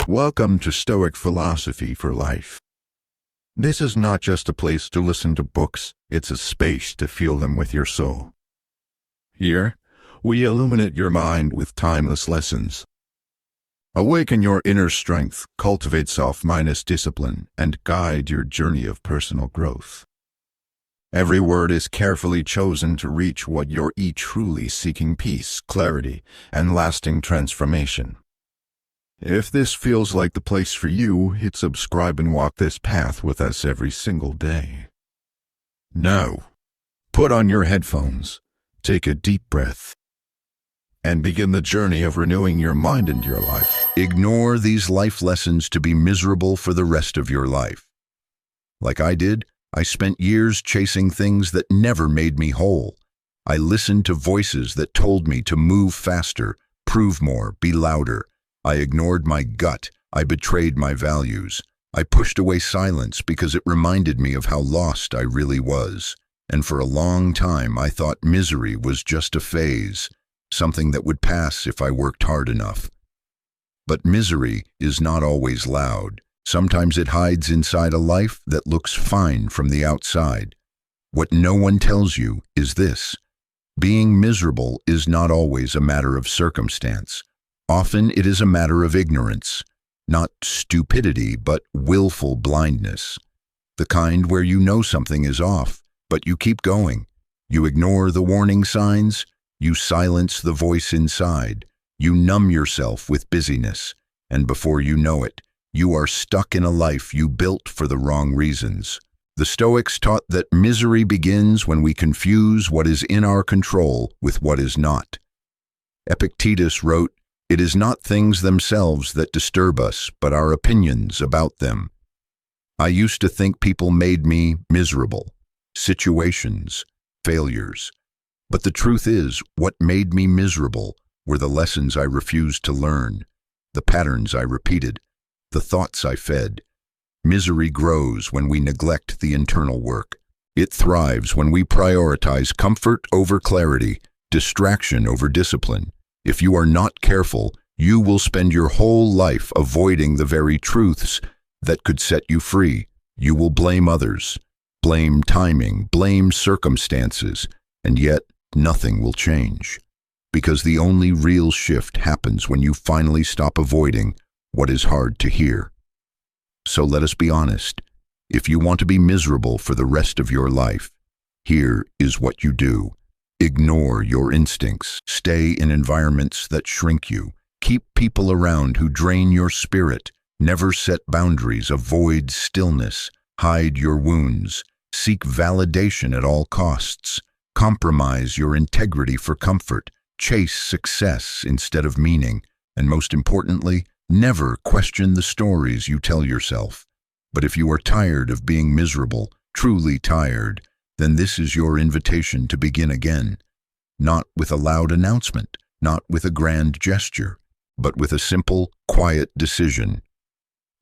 Welcome to Stoic Philosophy for Life. This is not just a place to listen to books, it's a space to feel them with your soul. Here, we illuminate your mind with timeless lessons. Awaken your inner strength, cultivate self-minded discipline, and guide your journey of personal growth. Every word is carefully chosen to reach what you're truly seeking: peace, clarity, and lasting transformation. If this feels like the place for you, hit subscribe and walk this path with us every single day. Now, put on your headphones, take a deep breath, and begin the journey of renewing your mind and your life. Ignore these life lessons to be miserable for the rest of your life. Like I did, I spent years chasing things that never made me whole. I listened to voices that told me to move faster, prove more, be louder. I ignored my gut. I betrayed my values. I pushed away silence because it reminded me of how lost I really was. And for a long time, I thought misery was just a phase, something that would pass if I worked hard enough. But misery is not always loud. Sometimes it hides inside a life that looks fine from the outside. What no one tells you is this: being miserable is not always a matter of circumstance. Often it is a matter of ignorance, not stupidity, but willful blindness. The kind where you know something is off, but you keep going. You ignore the warning signs, you silence the voice inside, you numb yourself with busyness, and before you know it, you are stuck in a life you built for the wrong reasons. The Stoics taught that misery begins when we confuse what is in our control with what is not. Epictetus wrote, "It is not things themselves that disturb us, but our opinions about them." I used to think people made me miserable, situations, failures. But the truth is, what made me miserable were the lessons I refused to learn, the patterns I repeated, the thoughts I fed. Misery grows when we neglect the internal work. It thrives when we prioritize comfort over clarity, distraction over discipline. If you are not careful, you will spend your whole life avoiding the very truths that could set you free. You will blame others, blame timing, blame circumstances, and yet nothing will change. Because the only real shift happens when you finally stop avoiding what is hard to hear. So let us be honest. If you want to be miserable for the rest of your life, here is what you do. Ignore your instincts. Stay in environments that shrink you. Keep people around who drain your spirit. Never set boundaries. Avoid stillness. Hide your wounds. Seek validation at all costs. Compromise your integrity for comfort. Chase success instead of meaning. And most importantly, never question the stories you tell yourself. But if you are tired of being miserable, truly tired, then this is your invitation to begin again. Not with a loud announcement, not with a grand gesture, but with a simple, quiet decision.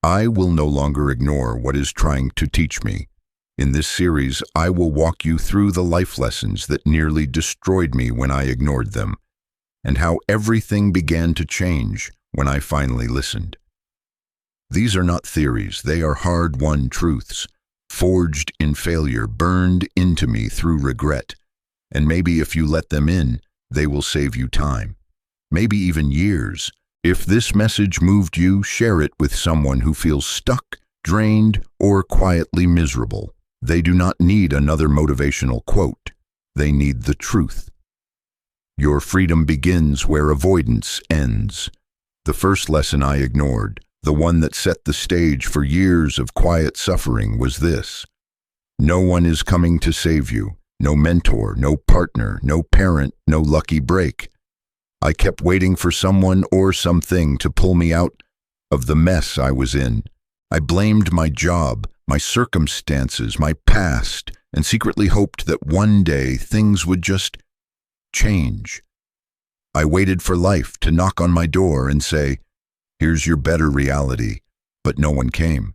I will no longer ignore what is trying to teach me. In this series, I will walk you through the life lessons that nearly destroyed me when I ignored them, and how everything began to change when I finally listened. These are not theories, they are hard-won truths, forged in failure, burned into me through regret. And maybe if you let them in, they will save you time, maybe even years. If this message moved you, share it with someone who feels stuck, drained, or quietly miserable. They do not need another motivational quote. They need the truth. Your freedom begins where avoidance ends. The first lesson I ignored, the one that set the stage for years of quiet suffering, was this: no one is coming to save you. No mentor, no partner, no parent, no lucky break. I kept waiting for someone or something to pull me out of the mess I was in. I blamed my job, my circumstances, my past, and secretly hoped that one day things would just change. I waited for life to knock on my door and say, "Here's your better reality," but no one came.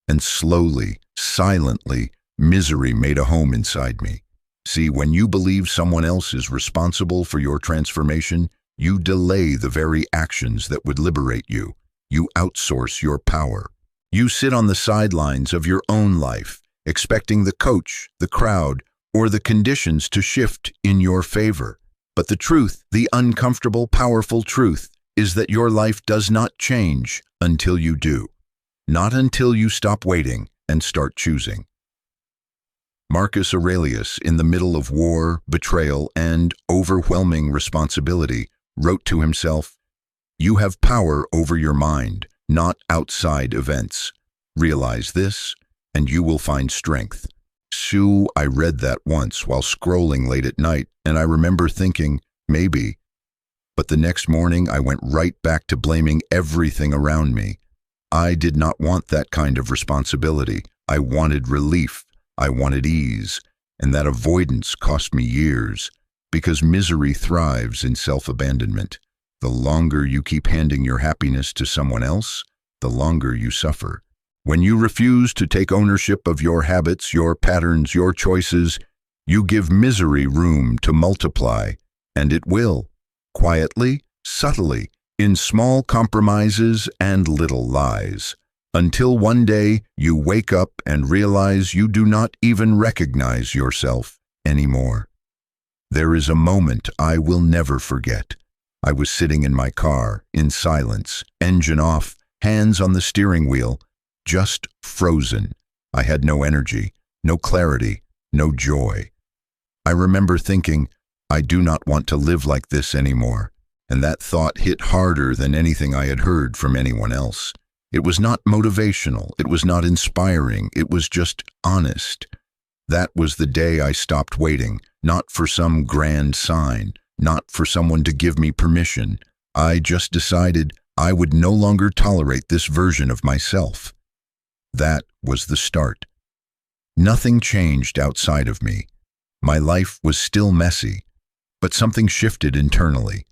And slowly, silently, misery made a home inside me. See, when you believe someone else is responsible for your transformation, you delay the very actions that would liberate you. you outsource your power. You sit on the sidelines of your own life, expecting the coach, the crowd, or the conditions to shift in your favor. But the truth, the uncomfortable, powerful truth, is that your life does not change until you do. Not until you stop waiting and start choosing. Marcus Aurelius, in the middle of war, betrayal, and overwhelming responsibility, wrote to himself, "You have power over your mind, not outside events. Realize this, and you will find strength." I read that once while scrolling late at night, and I remember thinking, maybe. But the next morning I went right back to blaming everything around me. I did not want that kind of responsibility. I wanted relief. I wanted ease. And that avoidance cost me years, because misery thrives in self-abandonment. The longer you keep handing your happiness to someone else, the longer you suffer. When you refuse to take ownership of your habits, your patterns, your choices, you give misery room to multiply, and it will, quietly, subtly, in small compromises and little lies, until one day you wake up and realize you do not even recognize yourself anymore. There is a moment I will never forget. I was sitting in my car, in silence, engine off, hands on the steering wheel, just frozen. I had no energy, no clarity, no joy. I remember thinking, I do not want to live like this anymore, and that thought hit harder than anything I had heard from anyone else. It was not motivational, it was not inspiring, it was just honest. That was the day I stopped waiting, not for some grand sign, not for someone to give me permission. I just decided I would no longer tolerate this version of myself. That was the start. Nothing changed outside of me. My life was still messy, but something shifted internally.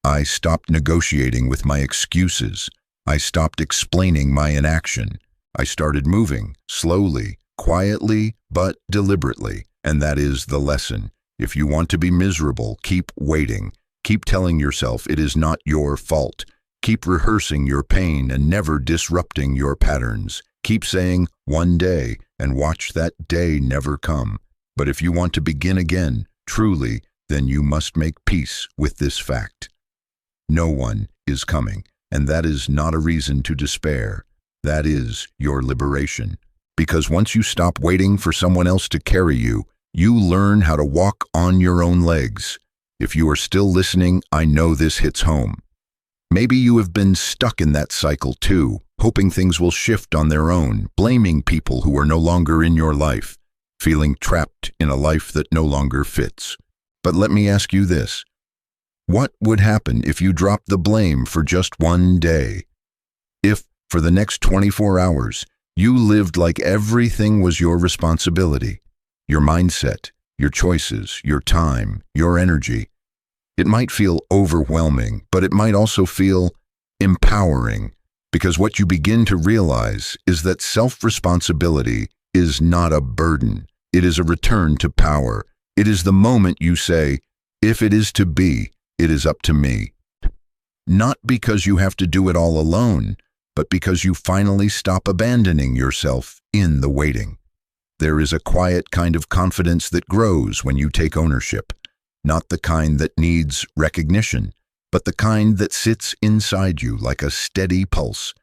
I stopped negotiating with my excuses. I stopped explaining my inaction. I started moving, slowly, quietly, but deliberately. And that is the lesson. If you want to be miserable, keep waiting. Keep telling yourself it is not your fault. Keep rehearsing your pain and never disrupting your patterns. Keep saying, one day, and watch that day never come. But if you want to begin again, truly, then you must make peace with this fact. No one is coming, and that is not a reason to despair. That is your liberation. Because once you stop waiting for someone else to carry you, you learn how to walk on your own legs. If you are still listening, I know this hits home. Maybe you have been stuck in that cycle too, hoping things will shift on their own, blaming people who are no longer in your life, feeling trapped in a life that no longer fits. But let me ask you this. What would happen if you dropped the blame for just one day? If, for the next 24 hours, you lived like everything was your responsibility, your mindset, your choices, your time, your energy. It might feel overwhelming, but it might also feel empowering, because what you begin to realize is that self-responsibility is not a burden. It is a return to power. It is the moment you say, if it is to be, it is up to me. Not because you have to do it all alone, but because you finally stop abandoning yourself in the waiting. There is a quiet kind of confidence that grows when you take ownership, not the kind that needs recognition, but the kind that sits inside you like a steady pulse,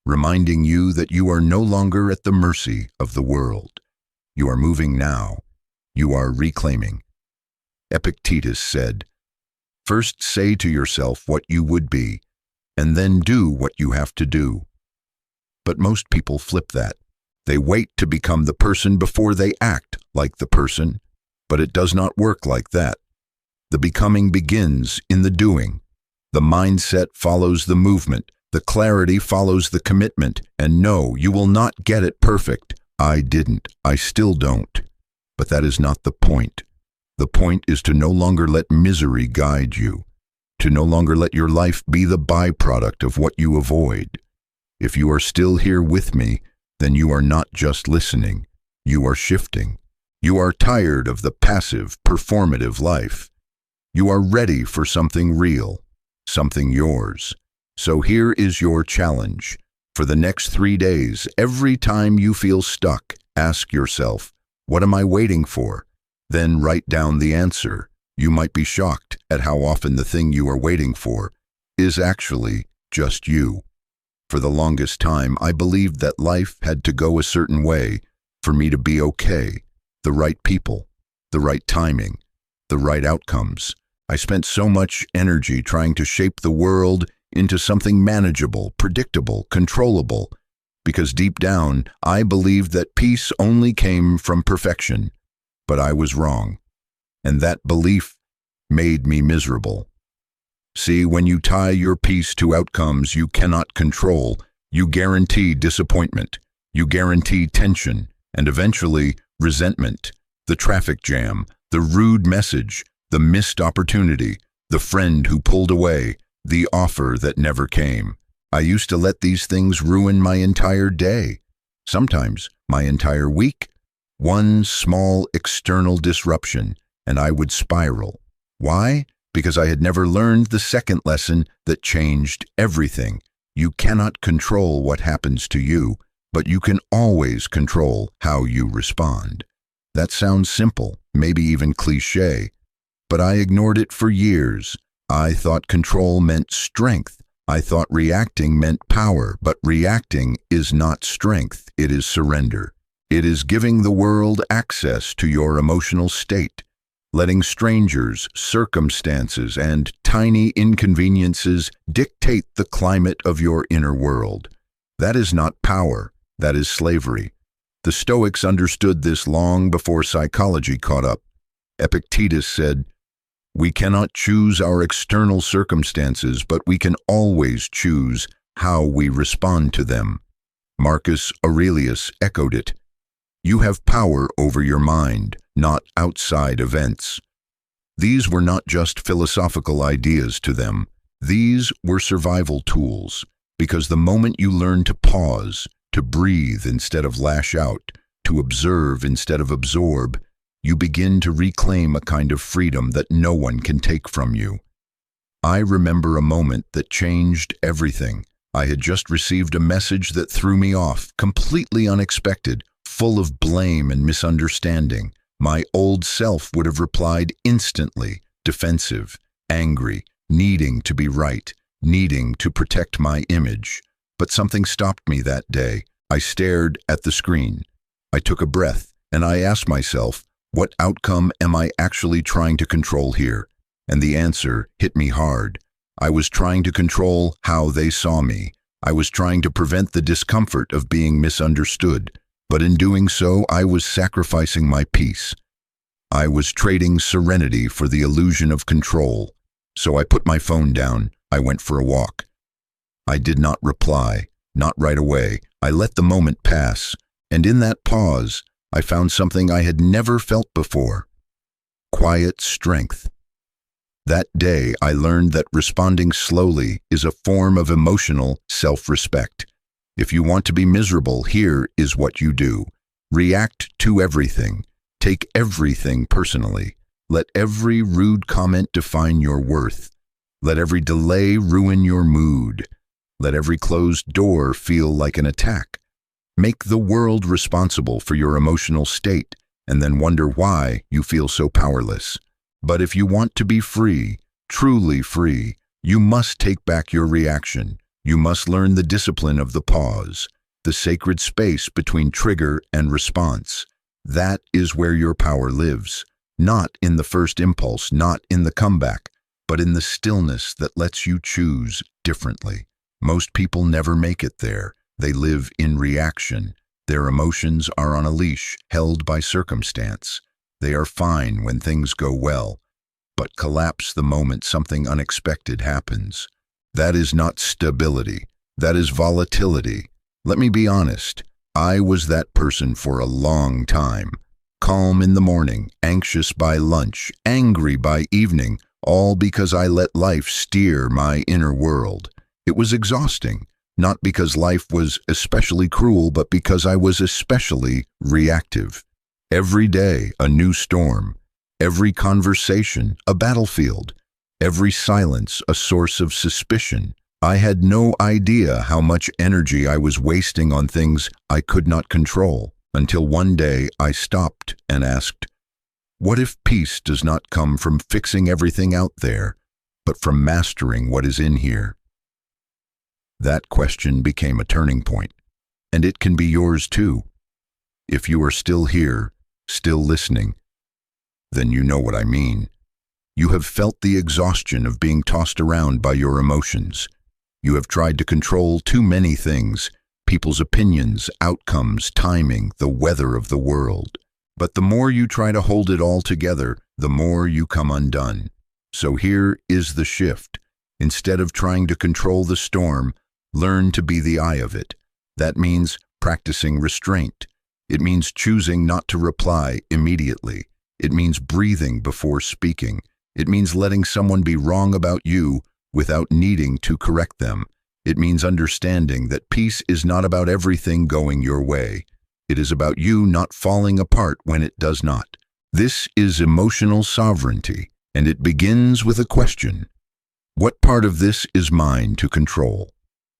reminding you that you are no longer at the mercy of the world. You are moving now. You are reclaiming. Epictetus said, "First say to yourself what you would be, and then do what you have to do." But most people flip that. They wait to become the person before they act like the person, but it does not work like that. The becoming begins in the doing. The mindset follows the movement. The clarity follows the commitment. And no, you will not get it perfect. I didn't. I still don't. But that is not the point. The point is to no longer let misery guide you, to no longer let your life be the byproduct of what you avoid. If you are still here with me, then you are not just listening. You are shifting. You are tired of the passive, performative life. You are ready for something real, something yours. So here is your challenge. For the next 3 days, every time you feel stuck, ask yourself, what am I waiting for? Then write down the answer. You might be shocked at how often the thing you are waiting for is actually just you. For the longest time, I believed that life had to go a certain way for me to be okay. The right people, the right timing, the right outcomes. I spent so much energy trying to shape the world into something manageable, predictable, controllable, because deep down, I believed that peace only came from perfection. But I was wrong, and that belief made me miserable. See, when you tie your peace to outcomes you cannot control, you guarantee disappointment, you guarantee tension, and eventually resentment, the traffic jam, the rude message, the missed opportunity, the friend who pulled away, the offer that never came. I used to let these things ruin my entire day, sometimes my entire week. One small external disruption, and I would spiral. Why? Because I had never learned the second lesson that changed everything. You cannot control what happens to you, but you can always control how you respond. That sounds simple, maybe even cliché, but I ignored it for years. I thought control meant strength. I thought reacting meant power, but reacting is not strength, it is surrender. It is giving the world access to your emotional state, letting strangers, circumstances, and tiny inconveniences dictate the climate of your inner world. That is not power, that is slavery. The Stoics understood this long before psychology caught up. Epictetus said, "We cannot choose our external circumstances, but we can always choose how we respond to them." Marcus Aurelius echoed it. You have power over your mind, not outside events. These were not just philosophical ideas to them. These were survival tools, because the moment you learn to pause, to breathe instead of lash out, to observe instead of absorb, you begin to reclaim a kind of freedom that no one can take from you. I remember a moment that changed everything. I had just received a message that threw me off, completely unexpected, full of blame and misunderstanding. My old self would have replied instantly, defensive, angry, needing to be right, needing to protect my image. But something stopped me that day. I stared at the screen. I took a breath, and I asked myself, what outcome am I actually trying to control here? And the answer hit me hard. I was trying to control how they saw me. I was trying to prevent the discomfort of being misunderstood. But in doing so, I was sacrificing my peace. I was trading serenity for the illusion of control. So I put my phone down. I went for a walk. I did not reply, not right away. I let the moment pass, and in that pause, I found something I had never felt before. Quiet strength. That day, I learned that responding slowly is a form of emotional self-respect. If you want to be miserable, here is what you do. React to everything. Take everything personally. Let every rude comment define your worth. Let every delay ruin your mood. Let every closed door feel like an attack. Make the world responsible for your emotional state, and then wonder why you feel so powerless. But if you want to be free, truly free, you must take back your reaction. You must learn the discipline of the pause, the sacred space between trigger and response. That is where your power lives, not in the first impulse, not in the comeback, but in the stillness that lets you choose differently. Most people never make it there. They live in reaction. Their emotions are on a leash, held by circumstance. They are fine when things go well, but collapse the moment something unexpected happens. That is not stability. That is volatility. Let me be honest. I was that person for a long time. Calm in the morning, anxious by lunch, angry by evening, all because I let life steer my inner world. It was exhausting, not because life was especially cruel, but because I was especially reactive. Every day, a new storm. Every conversation, a battlefield. Every silence, a source of suspicion. I had no idea how much energy I was wasting on things I could not control, until one day I stopped and asked, what if peace does not come from fixing everything out there, but from mastering what is in here? That question became a turning point, and it can be yours too. If you are still here, still listening, then you know what I mean. You have felt the exhaustion of being tossed around by your emotions. You have tried to control too many things, people's opinions, outcomes, timing, the weather of the world. But the more you try to hold it all together, the more you come undone. So here is the shift. Instead of trying to control the storm, learn to be the eye of it. That means practicing restraint. It means choosing not to reply immediately. It means breathing before speaking. It means letting someone be wrong about you without needing to correct them. It means understanding that peace is not about everything going your way. It is about you not falling apart when it does not. This is emotional sovereignty, and it begins with a question. What part of this is mine to control?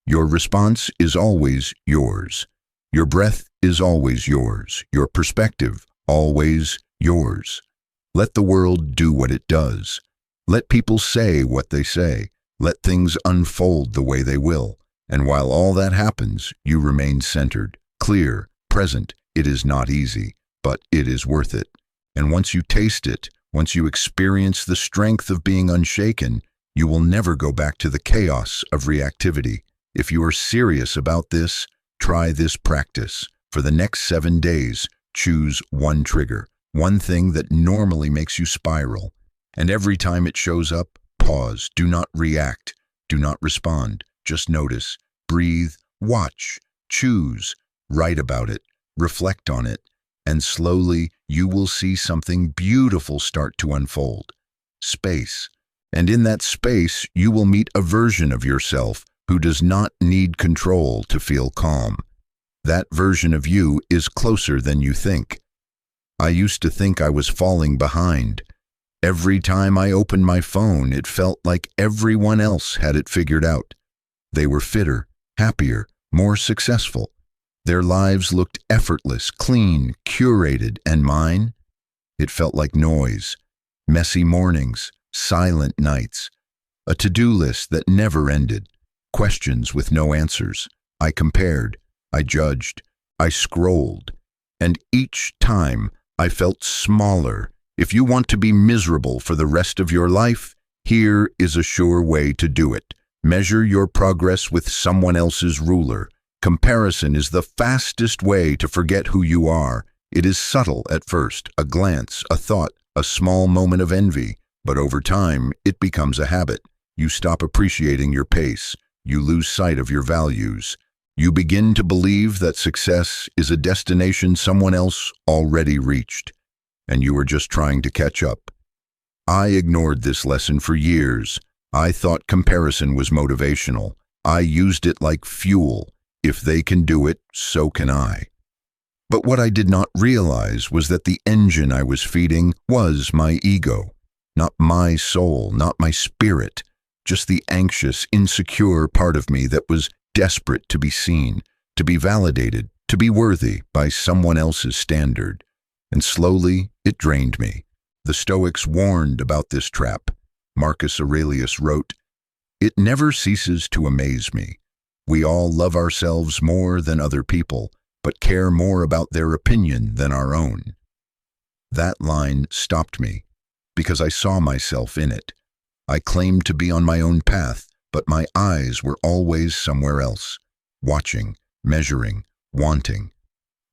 Your response is always yours. Your breath is always yours. Your perspective, always yours. Let the world do what it does. Let people say what they say. Let things unfold the way they will. And while all that happens, you remain centered, clear, present. It is not easy, but it is worth it. And once you taste it, once you experience the strength of being unshaken, you will never go back to the chaos of reactivity. If you are serious about this, try this practice. For the next 7 days, choose one trigger, one thing that normally makes you spiral. And every time it shows up, pause. Do not react. Do not respond. Just notice, breathe, watch, choose, write about it, reflect on it, and slowly you will see something beautiful start to unfold. Space. And in that space, you will meet a version of yourself who does not need control to feel calm. That version of you is closer than you think. I used to think I was falling behind. Every time I opened my phone, it felt like everyone else had it figured out. They were fitter, happier, more successful. Their lives looked effortless, clean, curated, and mine? It felt like noise, messy mornings, silent nights, a to-do list that never ended, questions with no answers. I compared, I judged, I scrolled, and each time I felt smaller. If you want to be miserable for the rest of your life, here is a sure way to do it. Measure your progress with someone else's ruler. Comparison is the fastest way to forget who you are. It is subtle at first, a glance, a thought, a small moment of envy, but over time, it becomes a habit. You stop appreciating your pace. You lose sight of your values. You begin to believe that success is a destination someone else already reached, and you are just trying to catch up. I ignored this lesson for years. I thought comparison was motivational. I used it like fuel. If they can do it, so can I. But what I did not realize was that the engine I was feeding was my ego, not my soul, not my spirit, just the anxious, insecure part of me that was desperate to be seen, to be validated, to be worthy by someone else's standard. And slowly, it drained me. The Stoics warned about this trap. Marcus Aurelius wrote, "It never ceases to amaze me. We all love ourselves more than other people, but care more about their opinion than our own." That line stopped me, because I saw myself in it. I claimed to be on my own path, but my eyes were always somewhere else, watching, measuring, wanting.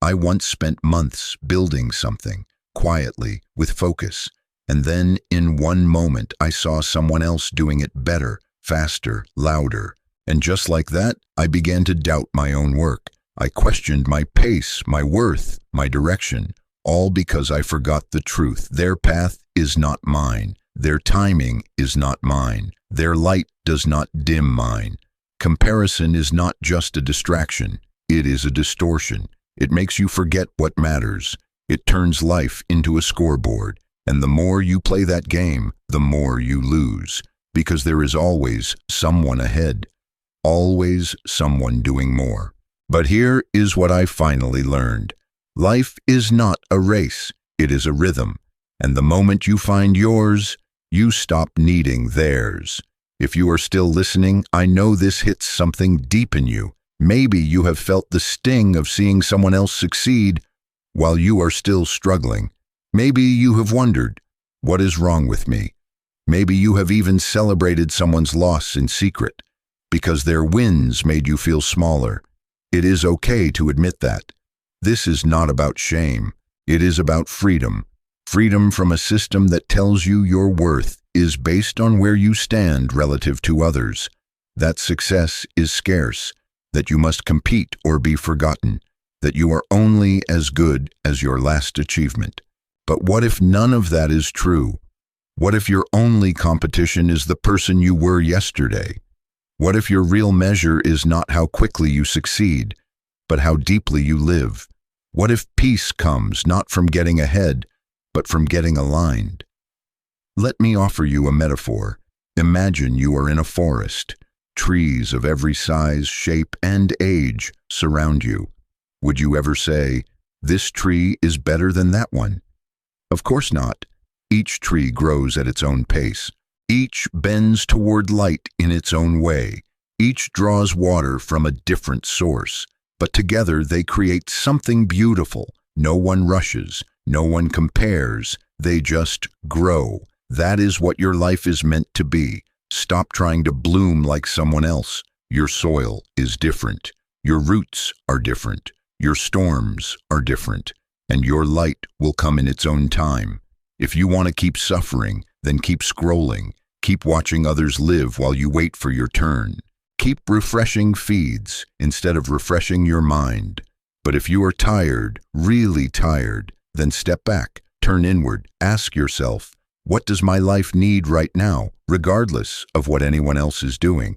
I once spent months building something, quietly, with focus, and then in one moment I saw someone else doing it better, faster, louder. And just like that, I began to doubt my own work. I questioned my pace, my worth, my direction, all because I forgot the truth. Their path is not mine. Their timing is not mine. Their light does not dim mine. Comparison is not just a distraction. It is a distortion. It makes you forget what matters. It turns life into a scoreboard. And the more you play that game, the more you lose. Because there is always someone ahead. always someone doing more. But here is what I finally learned. Life is not a race, it is a rhythm. And the moment you find yours, you stop needing theirs. If you are still listening, I know this hits something deep in you. Maybe you have felt the sting of seeing someone else succeed while you are still struggling. Maybe you have wondered, what is wrong with me? Maybe you have even celebrated someone's loss in secret because their wins made you feel smaller. It is okay to admit that. This is not about shame. It is about freedom. Freedom from a system that tells you your worth is based on where you stand relative to others, that success is scarce, that you must compete or be forgotten, that you are only as good as your last achievement. But what if none of that is true? What if your only competition is the person you were yesterday? What if your real measure is not how quickly you succeed, but how deeply you live? What if peace comes not from getting ahead, but from getting aligned? Let me offer you a metaphor. Imagine you are in a forest. Trees of every size, shape, and age surround you. Would you ever say, "This tree is better than that one"? Of course not. Each tree grows at its own pace. Each bends toward light in its own way. Each draws water from a different source. But together they create something beautiful. No one rushes. No one compares. They just grow. That is what your life is meant to be. Stop trying to bloom like someone else. Your soil is different. Your roots are different. Your storms are different. And your light will come in its own time. If you want to keep suffering, then keep scrolling. Keep watching others live while you wait for your turn. Keep refreshing feeds instead of refreshing your mind. But if you are tired, really tired, then step back, turn inward, ask yourself, what does my life need right now, regardless of what anyone else is doing?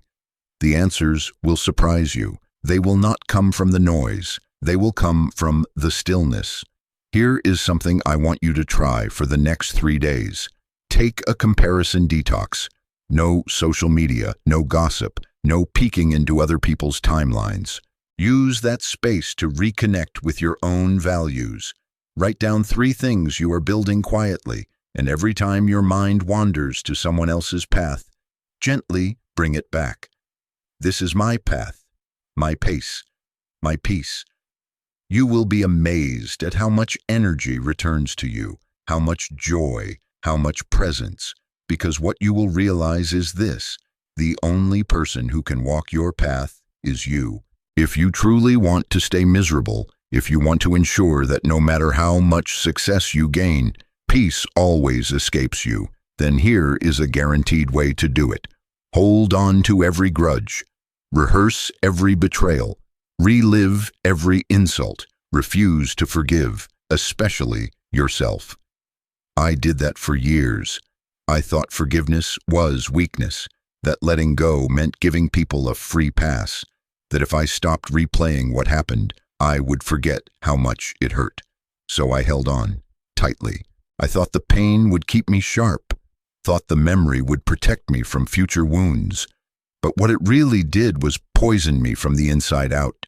The answers will surprise you. They will not come from the noise. They will come from the stillness. Here is something I want you to try for the next 3 days. Take a comparison detox. No social media, no gossip, no peeking into other people's timelines. Use that space to reconnect with your own values. Write down 3 things you are building quietly, and every time your mind wanders to someone else's path, gently bring it back. This is my path, my pace, my peace. You will be amazed at how much energy returns to you, how much joy, how much presence, because what you will realize is this: the only person who can walk your path is you. If you truly want to stay miserable, if you want to ensure that no matter how much success you gain, peace always escapes you, then here is a guaranteed way to do it. Hold on to every grudge. Rehearse every betrayal. Relive every insult. Refuse to forgive, especially yourself. I did that for years. I thought forgiveness was weakness, that letting go meant giving people a free pass, that if I stopped replaying what happened, I would forget how much it hurt. So I held on tightly. I thought the pain would keep me sharp, thought the memory would protect me from future wounds. But what it really did was poison me from the inside out.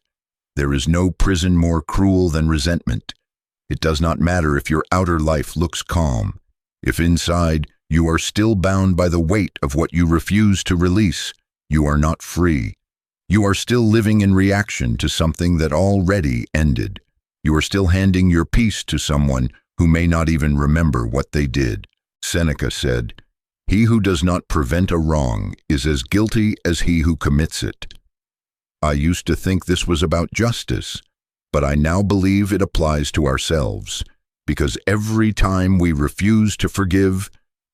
There is no prison more cruel than resentment. It does not matter if your outer life looks calm. If inside you are still bound by the weight of what you refuse to release, you are not free. You are still living in reaction to something that already ended. You are still handing your peace to someone who may not even remember what they did. Seneca said, "He who does not prevent a wrong is as guilty as he who commits it." I used to think this was about justice, but I now believe it applies to ourselves, because every time we refuse to forgive,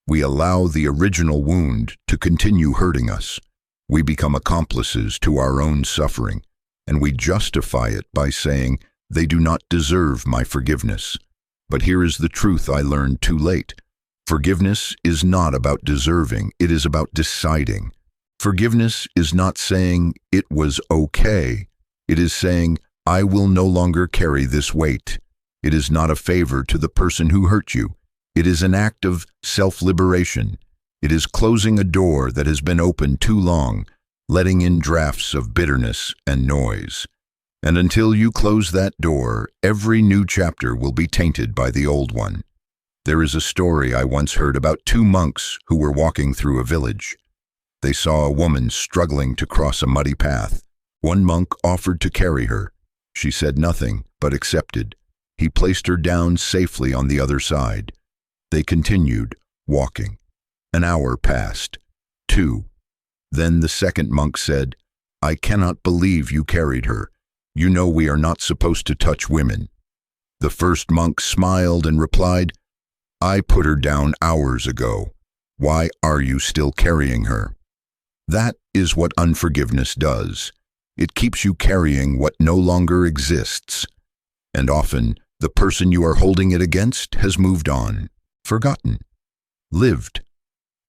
we allow the original wound to continue hurting us. We become accomplices to our own suffering, and we justify it by saying, "They do not deserve my forgiveness." But here is the truth I learned too late. Forgiveness is not about deserving, it is about deciding. Forgiveness is not saying, "It was okay." It is saying, "I will no longer carry this weight." It is not a favor to the person who hurt you. It is an act of self-liberation. It is closing a door that has been open too long letting in drafts of bitterness and noise. And until you close that door, every new chapter will be tainted by the old one. There is a story I once heard about two monks who were walking through a village. They saw a woman struggling to cross a muddy path. One monk offered to carry her. She said nothing, but accepted. He placed her down safely on the other side. They continued, walking. An hour passed. 2. Then the second monk said, "I cannot believe you carried her. You know we are not supposed to touch women." The first monk smiled and replied, "I put her down hours ago. Why are you still carrying her?" That is what unforgiveness does. It keeps you carrying what no longer exists. And often, the person you are holding it against has moved on, forgotten, lived,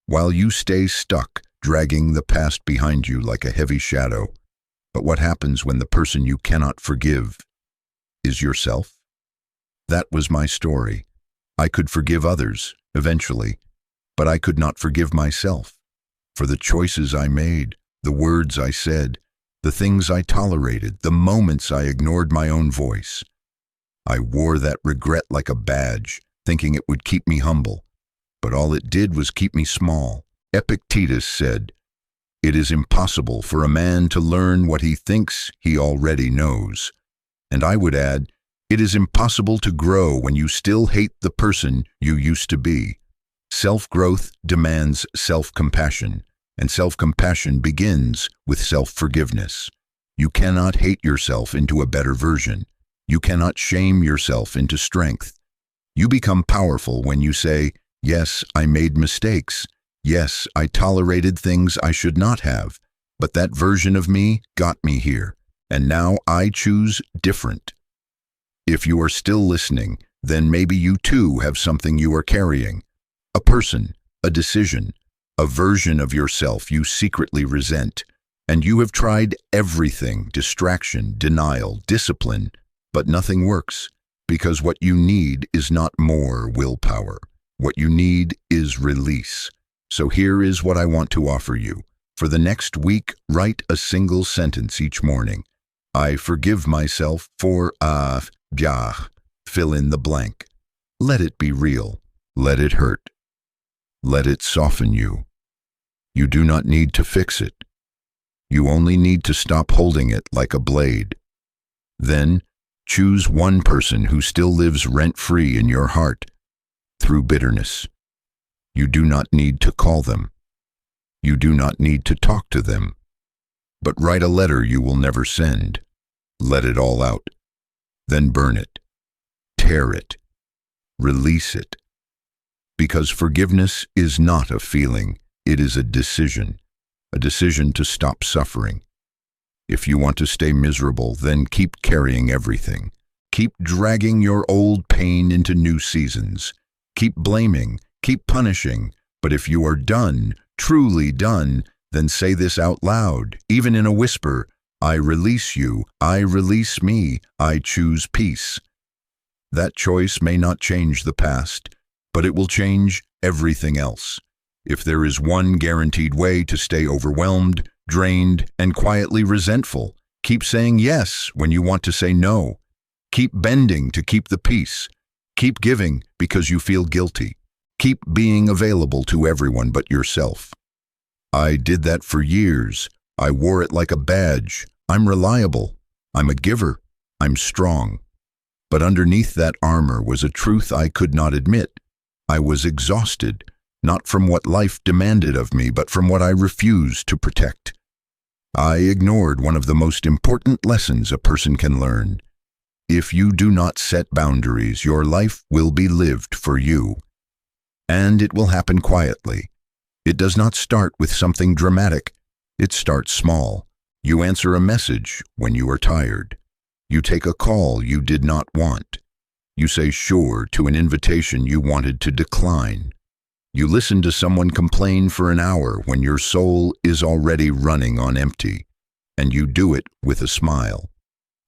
while you stay stuck, dragging the past behind you like a heavy shadow. But what happens when the person you cannot forgive is yourself? That was my story. I could forgive others, eventually, but I could not forgive myself for the choices I made, the words I said, the things I tolerated, the moments I ignored my own voice. I wore that regret like a badge, thinking it would keep me humble, but all it did was keep me small. Epictetus said, "It is impossible for a man to learn what he thinks he already knows." And I would add, it is impossible to grow when you still hate the person you used to be. Self-growth demands self-compassion, and self-compassion begins with self-forgiveness. You cannot hate yourself into a better version. You cannot shame yourself into strength. You become powerful when you say, "Yes, I made mistakes. Yes, I tolerated things I should not have, but that version of me got me here, and now I choose different." If you are still listening, then maybe you too have something you are carrying. A person, a decision, a version of yourself you secretly resent, and you have tried everything: distraction, denial, discipline, but nothing works, because what you need is not more willpower. What you need is release. So here is what I want to offer you. For the next week, write a single sentence each morning. I forgive myself for fill in the blank. Let it be real. Let it hurt. Let it soften you. You do not need to fix it. You only need to stop holding it like a blade. Then, choose one person who still lives rent-free in your heart through bitterness. You do not need to call them. You do not need to talk to them. But write a letter you will never send. Let it all out. Then burn it. Tear it. Release it. Because forgiveness is not a feeling, it is a decision to stop suffering. If you want to stay miserable, then keep carrying everything. Keep dragging your old pain into new seasons. Keep blaming, keep punishing. But if you are done, truly done, then say this out loud, even in a whisper: I release you, I release me, I choose peace. That choice may not change the past, but it will change everything else. If there is one guaranteed way to stay overwhelmed, drained, and quietly resentful, keep saying yes when you want to say no. Keep bending to keep the peace. Keep giving because you feel guilty. Keep being available to everyone but yourself. I did that for years. I wore it like a badge. I'm reliable. I'm a giver. I'm strong. But underneath that armor was a truth I could not admit. I was exhausted, not from what life demanded of me, but from what I refused to protect. I ignored one of the most important lessons a person can learn. If you do not set boundaries, your life will be lived for you. And it will happen quietly. It does not start with something dramatic. It starts small. You answer a message when you are tired. You take a call you did not want. You say sure to an invitation you wanted to decline. You listen to someone complain for an hour when your soul is already running on empty. And you do it with a smile,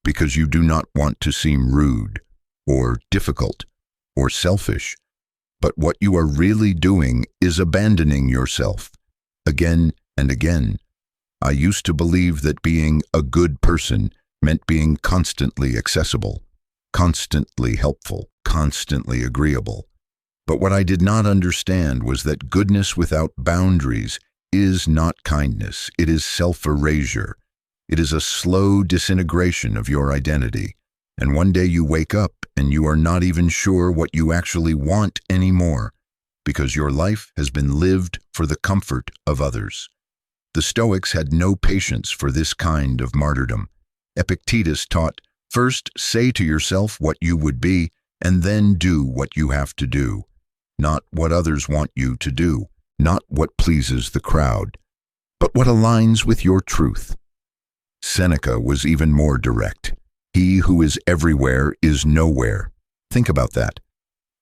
because you do not want to seem rude, or difficult, or selfish. But what you are really doing is abandoning yourself, again and again. I used to believe that being a good person meant being constantly accessible, constantly helpful, constantly agreeable. But what I did not understand was that goodness without boundaries is not kindness. It is self-erasure. It is a slow disintegration of your identity. And one day you wake up and you are not even sure what you actually want anymore, because your life has been lived for the comfort of others. The Stoics had no patience for this kind of martyrdom. Epictetus taught, first say to yourself what you would be, and then do what you have to do. Not what others want you to do, not what pleases the crowd, but what aligns with your truth. Seneca was even more direct. He who is everywhere is nowhere. Think about that.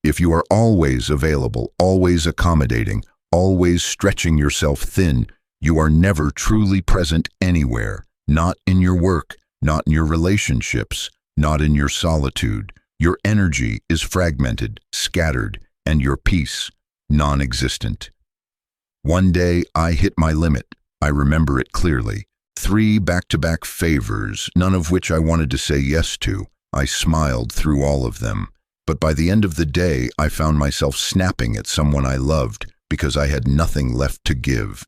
If you are always available, always accommodating, always stretching yourself thin, you are never truly present anywhere, not in your work, not in your relationships, not in your solitude. Your energy is fragmented, scattered, and your peace, non-existent. One day, I hit my limit. I remember it clearly. 3 back-to-back favors, none of which I wanted to say yes to. I smiled through all of them. But by the end of the day, I found myself snapping at someone I loved because I had nothing left to give.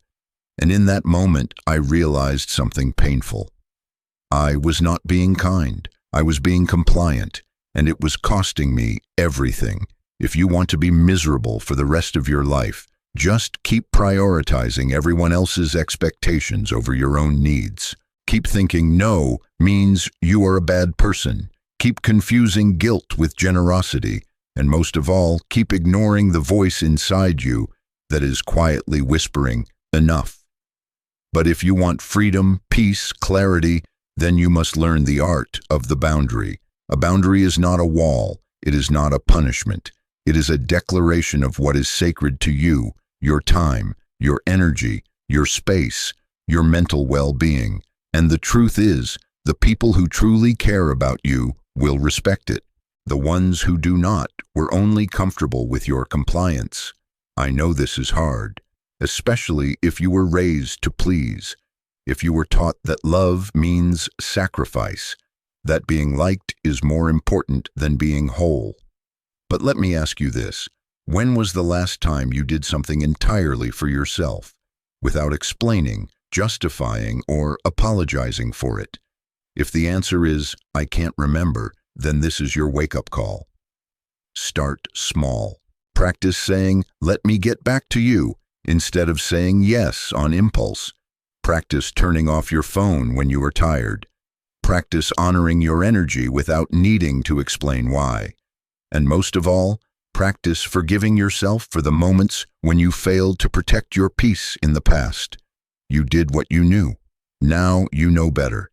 And in that moment, I realized something painful. I was not being kind. I was being compliant, and it was costing me everything. If you want to be miserable for the rest of your life, just keep prioritizing everyone else's expectations over your own needs. Keep thinking no means you are a bad person. Keep confusing guilt with generosity, and most of all, keep ignoring the voice inside you that is quietly whispering, enough. But if you want freedom, peace, clarity, then you must learn the art of the boundary. A boundary is not a wall. It is not a punishment. It is a declaration of what is sacred to you, your time, your energy, your space, your mental well-being. And the truth is, the people who truly care about you will respect it. The ones who do not were only comfortable with your compliance. I know this is hard, especially if you were raised to please, if you were taught that love means sacrifice, that being liked is more important than being whole. But let me ask you this, when was the last time you did something entirely for yourself, without explaining, justifying, or apologizing for it? If the answer is, I can't remember, then this is your wake-up call. Start small. Practice saying, let me get back to you, instead of saying yes on impulse. Practice turning off your phone when you are tired. Practice honoring your energy without needing to explain why. And most of all, practice forgiving yourself for the moments when you failed to protect your peace in the past. You did what you knew. Now you know better.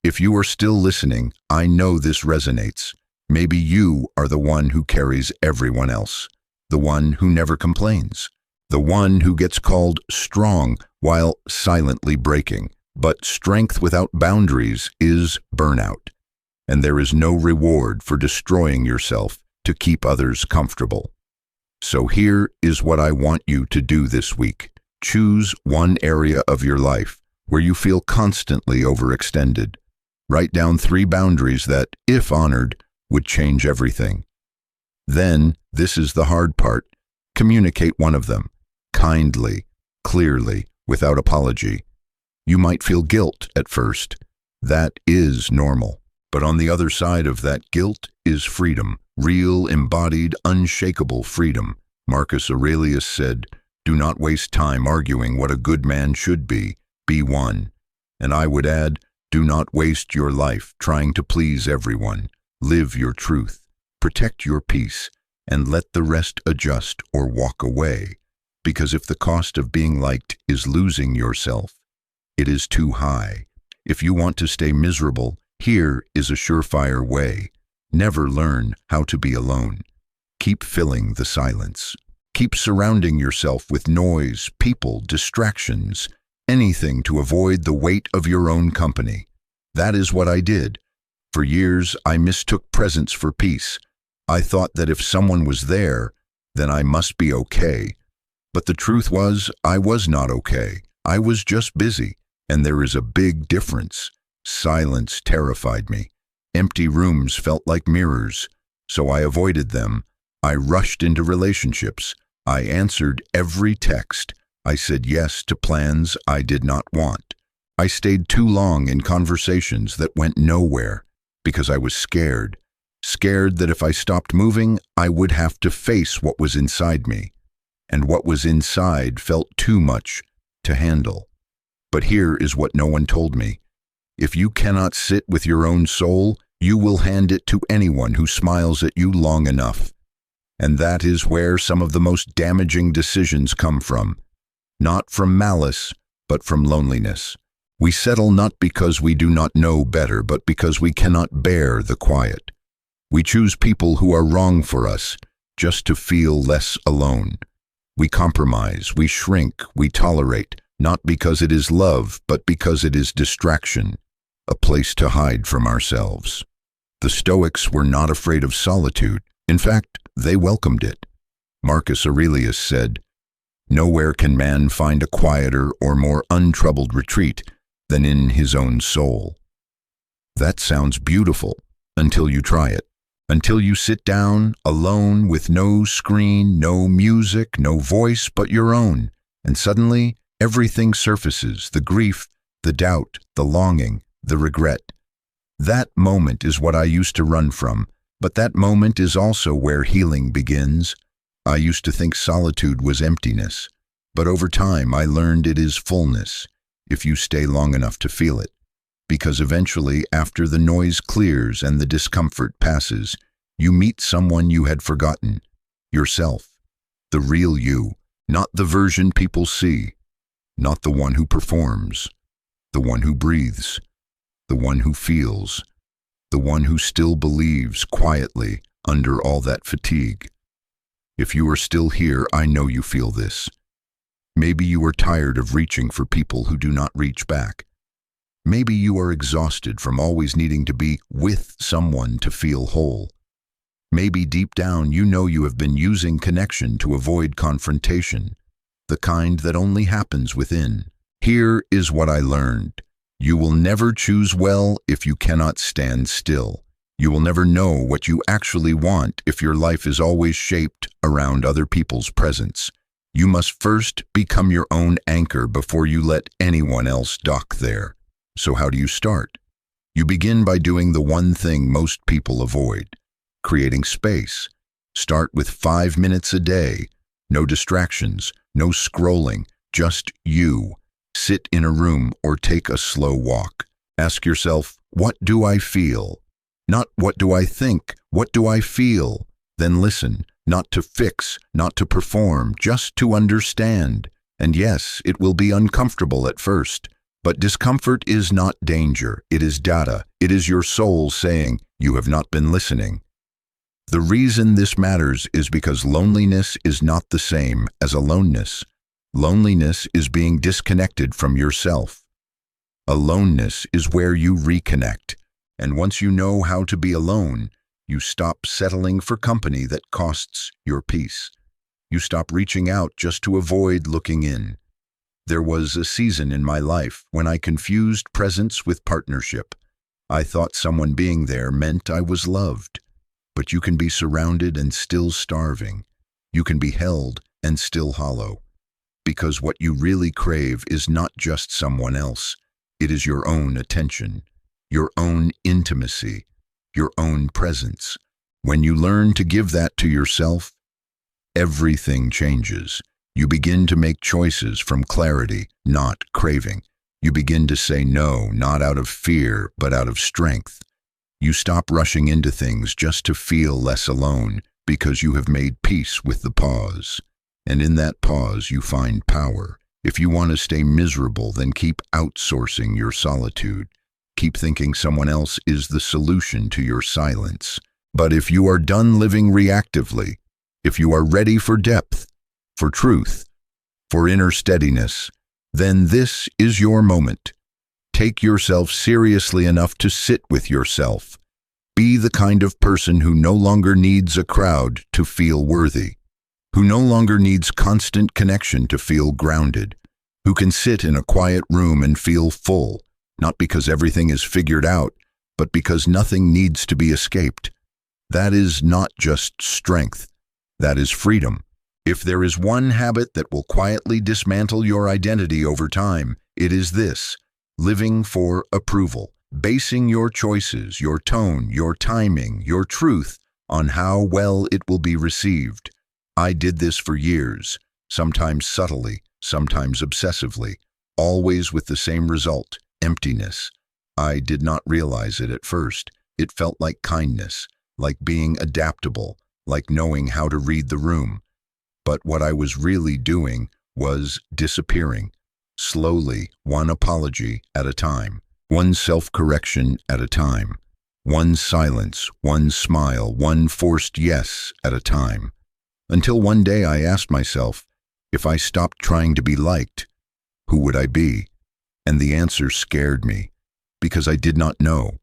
If you are still listening, I know this resonates. Maybe you are the one who carries everyone else, the one who never complains, the one who gets called strong while silently breaking. But strength without boundaries is burnout, and there is no reward for destroying yourself to keep others comfortable. So here is what I want you to do this week. Choose one area of your life where you feel constantly overextended. Write down 3 boundaries that, if honored, would change everything. Then, this is the hard part, communicate one of them, kindly, clearly, without apology. You might feel guilt at first. That is normal. But on the other side of that guilt is freedom, real, embodied, unshakable freedom. Marcus Aurelius said, do not waste time arguing what a good man should be one. And I would add, do not waste your life trying to please everyone. Live your truth, protect your peace, and let the rest adjust or walk away. Because if the cost of being liked is losing yourself, it is too high. If you want to stay miserable, here is a surefire way. Never learn how to be alone. Keep filling the silence. Keep surrounding yourself with noise, people, distractions, anything to avoid the weight of your own company. That is what I did. For years, I mistook presence for peace. I thought that if someone was there, then I must be okay. But the truth was, I was not okay. I was just busy. And there is a big difference. Silence terrified me. Empty rooms felt like mirrors, so I avoided them. I rushed into relationships. I answered every text. I said yes to plans I did not want. I stayed too long in conversations that went nowhere because I was scared. Scared that if I stopped moving, I would have to face what was inside me. And what was inside felt too much to handle. But here is what no one told me. If you cannot sit with your own soul, you will hand it to anyone who smiles at you long enough. And that is where some of the most damaging decisions come from. Not from malice, but from loneliness. We settle not because we do not know better, but because we cannot bear the quiet. We choose people who are wrong for us, just to feel less alone. We compromise, we shrink, we tolerate, not because it is love, but because it is distraction, a place to hide from ourselves. The Stoics were not afraid of solitude. In fact, they welcomed it. Marcus Aurelius said, "Nowhere can man find a quieter or more untroubled retreat than in his own soul." That sounds beautiful until you try it. Until you sit down, alone, with no screen, no music, no voice but your own, and suddenly everything surfaces, the grief, the doubt, the longing, the regret. That moment is what I used to run from, but that moment is also where healing begins. I used to think solitude was emptiness, but over time I learned it is fullness, if you stay long enough to feel it. Because eventually, after the noise clears and the discomfort passes, you meet someone you had forgotten, yourself, the real you, not the version people see, not the one who performs, the one who breathes, the one who feels, the one who still believes quietly under all that fatigue. If you are still here, I know you feel this. Maybe you are tired of reaching for people who do not reach back. Maybe you are exhausted from always needing to be with someone to feel whole. Maybe deep down you know you have been using connection to avoid confrontation, the kind that only happens within. Here is what I learned. You will never choose well if you cannot stand still. You will never know what you actually want if your life is always shaped around other people's presence. You must first become your own anchor before you let anyone else dock there. So how do you start? You begin by doing the one thing most people avoid, creating space. Start with 5 minutes a day. No distractions, no scrolling, just you. Sit in a room or take a slow walk. Ask yourself, what do I feel? Not what do I think, what do I feel? Then listen, not to fix, not to perform, just to understand. And yes, it will be uncomfortable at first. But discomfort is not danger, it is data. It is your soul saying, you have not been listening. The reason this matters is because loneliness is not the same as aloneness. Loneliness is being disconnected from yourself. Aloneness is where you reconnect. And once you know how to be alone, you stop settling for company that costs your peace. You stop reaching out just to avoid looking in. There was a season in my life when I confused presence with partnership. I thought someone being there meant I was loved. But you can be surrounded and still starving. You can be held and still hollow. Because what you really crave is not just someone else. It is your own attention, your own intimacy, your own presence. When you learn to give that to yourself, everything changes. You begin to make choices from clarity, not craving. You begin to say no, not out of fear, but out of strength. You stop rushing into things just to feel less alone because you have made peace with the pause. And in that pause, you find power. If you want to stay miserable, then keep outsourcing your solitude. Keep thinking someone else is the solution to your silence. But if you are done living reactively, if you are ready for depth, for truth, for inner steadiness, then this is your moment. Take yourself seriously enough to sit with yourself. Be the kind of person who no longer needs a crowd to feel worthy, who no longer needs constant connection to feel grounded. who can sit in a quiet room and feel full, not because everything is figured out, but because nothing needs to be escaped. That is not just strength, that is freedom. If there is one habit that will quietly dismantle your identity over time, it is this: living for approval, basing your choices, your tone, your timing, your truth on how well it will be received. I did this for years, sometimes subtly, sometimes obsessively, always with the same result: emptiness. I did not realize it at first. It felt like kindness, like being adaptable, like knowing how to read the room. But what I was really doing was disappearing, slowly, one apology at a time, one self-correction at a time, one silence, one smile, one forced yes at a time. Until one day I asked myself, if I stopped trying to be liked, who would I be? And the answer scared me, because I did not know.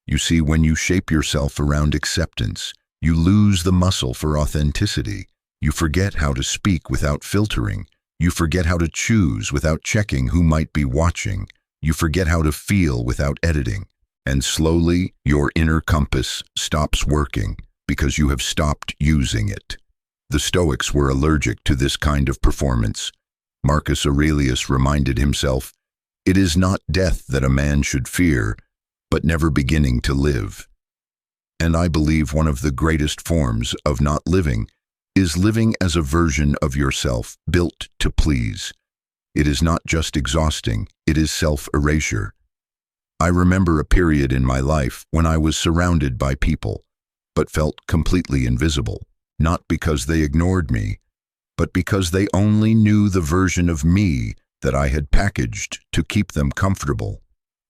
You see, when you shape yourself around acceptance, you lose the muscle for authenticity. You forget how to speak without filtering. You forget how to choose without checking who might be watching. You forget how to feel without editing. And slowly, your inner compass stops working because you have stopped using it. The Stoics were allergic to this kind of performance. Marcus Aurelius reminded himself, "It is not death that a man should fear, but never beginning to live." And I believe one of the greatest forms of not living is living as a version of yourself built to please. It is not just exhausting, it is self-erasure. I remember a period in my life when I was surrounded by people, but felt completely invisible, not because they ignored me, but because they only knew the version of me that I had packaged to keep them comfortable.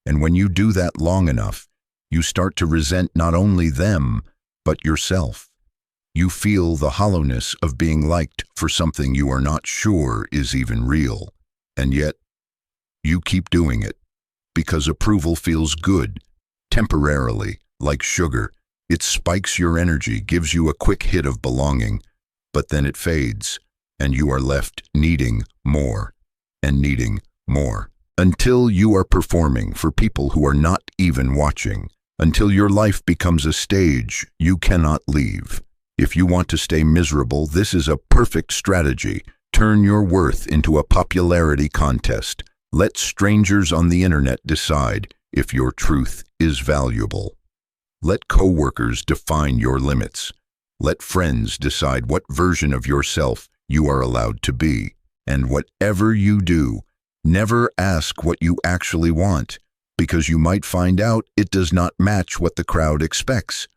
And when you do that long enough, you start to resent not only them, but yourself. You feel the hollowness of being liked for something you are not sure is even real. And yet, you keep doing it, because approval feels good, temporarily, like sugar. It spikes your energy, gives you a quick hit of belonging, but then it fades, and you are left needing more, and needing more. Until you are performing for people who are not even watching, until your life becomes a stage you cannot leave. If you want to stay miserable, this is a perfect strategy. Turn your worth into a popularity contest. Let strangers on the internet decide if your truth is valuable. Let coworkers define your limits. Let friends decide what version of yourself you are allowed to be. And whatever you do, never ask what you actually want, because you might find out it does not match what the crowd expects.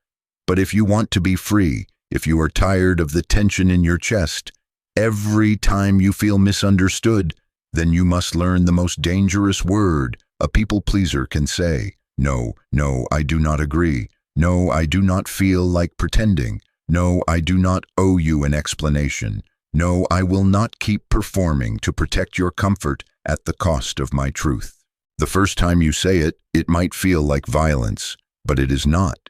But if you want to be free, if you are tired of the tension in your chest, every time you feel misunderstood, then you must learn the most dangerous word a people pleaser can say. No, no, I do not agree. No, I do not feel like pretending. No, I do not owe you an explanation. No, I will not keep performing to protect your comfort at the cost of my truth. The first time you say it, it might feel like violence, but it is not.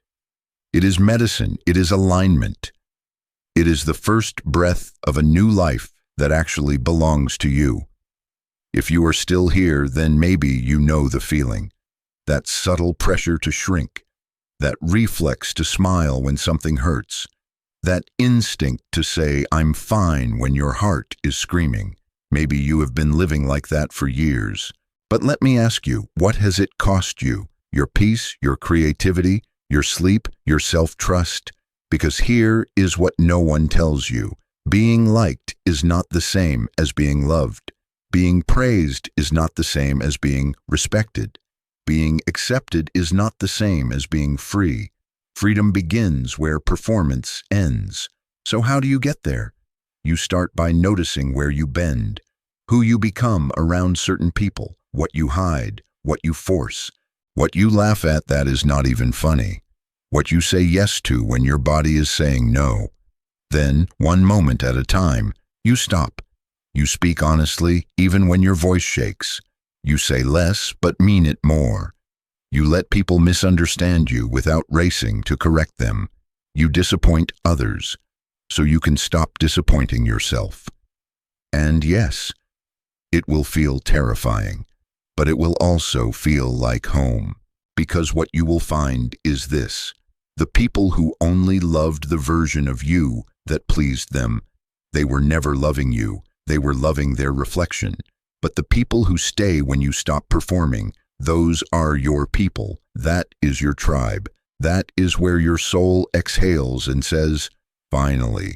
It is medicine. It is alignment. It is the first breath of a new life that actually belongs to you. If you are still here, then maybe you know the feeling. That subtle pressure to shrink. That reflex to smile when something hurts. That instinct to say, "I'm fine," when your heart is screaming. Maybe you have been living like that for years. But let me ask you, what has it cost you? Your peace, your creativity, your sleep, your self-trust? Because here is what no one tells you. Being liked is not the same as being loved. Being praised is not the same as being respected. Being accepted is not the same as being free. Freedom begins where performance ends. So how do you get there? You start by noticing where you bend, who you become around certain people, what you hide, what you force, what you laugh at that is not even funny, what you say yes to when your body is saying no. Then, one moment at a time, you stop. You speak honestly, even when your voice shakes. You say less, but mean it more. You let people misunderstand you without racing to correct them. You disappoint others, so you can stop disappointing yourself. And yes, It will feel terrifying, but it will also feel like home. Because what you will find is this: the people who only loved the version of you that pleased them, they were never loving you, they were loving their reflection. But the people who stay when you stop performing, those are your people. That is your tribe. That is where your soul exhales and says, finally.